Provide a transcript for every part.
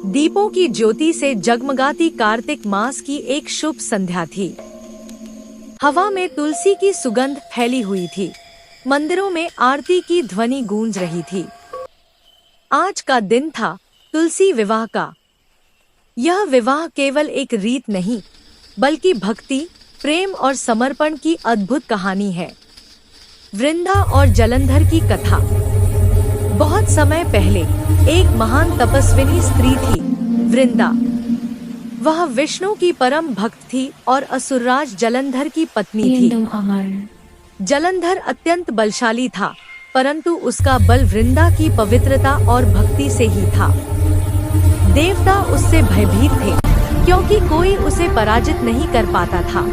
दीपों की ज्योति से जगमगाती कार्तिक मास की एक शुभ संध्या थी। हवा में तुलसी की सुगंध फैली हुई थी। मंदिरों में आरती की ध्वनि गूंज रही थी। आज का दिन था तुलसी विवाह का। यह विवाह केवल एक रीत नहीं, बल्कि भक्ति, प्रेम और समर्पण की अद्भुत कहानी है। वृंदा और जलंधर की कथा। बहुत समय पहले एक महान तपस्विनी स्त्री थी, वृंदा। वह विष्णु की परम भक्त थी और असुरराज जलंधर की पत्नी थी। जलंधर अत्यंत बलशाली था, परंतु उसका बल वृंदा की पवित्रता और भक्ति से ही था। देवता उससे भयभीत थे, क्योंकि कोई उसे पराजित नहीं कर पाता था।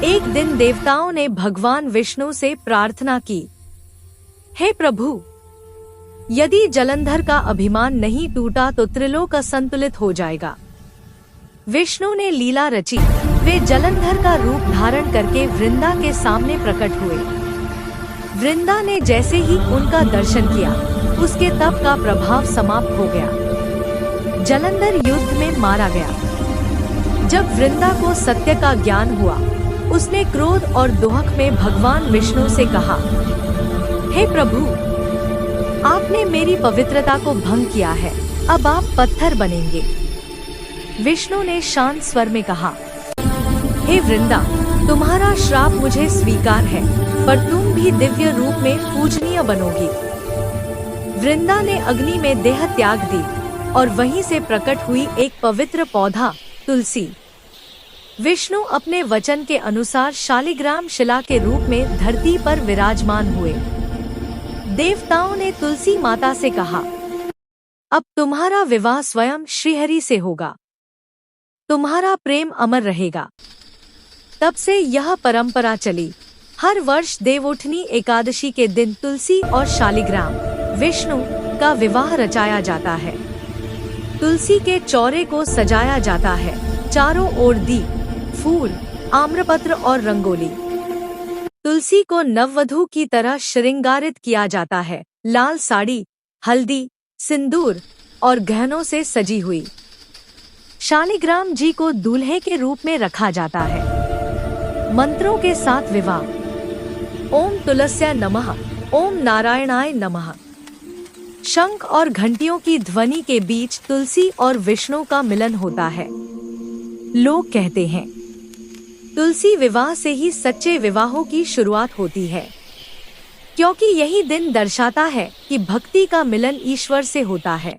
एक दिन देवताओं ने भगवान विष्णु से प्रार्थना की, हे प्रभु, यदि जलंधर का अभिमान नहीं टूटा तो त्रिलोक असंतुलित हो जाएगा। विष्णु ने लीला रची। वे जलंधर का रूप धारण करके वृंदा के सामने प्रकट हुए। वृंदा ने जैसे ही उनका दर्शन किया, उसके तप का प्रभाव समाप्त हो गया। जलंधर युद्ध में मारा गया। जब वृंदा को सत्य का ज्ञान हुआ, उसने क्रोध और दोहक में भगवान विष्णु से कहा, हे प्रभु, आपने मेरी पवित्रता को भंग किया है, अब आप पत्थर बनेंगे। विष्णु ने शांत स्वर में कहा, हे वृंदा, तुम्हारा श्राप मुझे स्वीकार है, पर तुम भी दिव्य रूप में पूजनीय बनोगी। वृंदा ने अग्नि में देह त्याग दी और वहीं से प्रकट हुई एक पवित्र पौधा, तुलसी। विष्णु अपने वचन के अनुसार शालिग्राम शिला के रूप में धरती पर विराजमान हुए। देवताओं ने तुलसी माता से कहा, अब तुम्हारा विवाह स्वयं श्रीहरि से होगा। तुम्हारा प्रेम अमर रहेगा। तब से यह परंपरा चली। हर वर्ष देवउठनी एकादशी के दिन तुलसी और शालिग्राम, विष्णु का विवाह रचाया जाता है। तुलसी के चौरे को सजाया जाता है। चारों ओर दीप, फूल, आम्रपत्र और रंगोली। तुलसी को नववधू की तरह श्रृंगारित किया जाता है। लाल साड़ी, हल्दी, सिंदूर और गहनों से सजी हुई। शालिग्राम जी को दूल्हे के रूप में रखा जाता है। मंत्रों के साथ विवाह। ओम तुलस्या नमः, ओम नारायणाय नमः। शंख और घंटियों की ध्वनि के बीच तुलसी और विष्णु का मिलन होता है। लोग कहते हैं, तुलसी विवाह से ही सच्चे विवाहों की शुरुआत होती है, क्योंकि यही दिन दर्शाता है कि भक्ति का मिलन ईश्वर से होता है।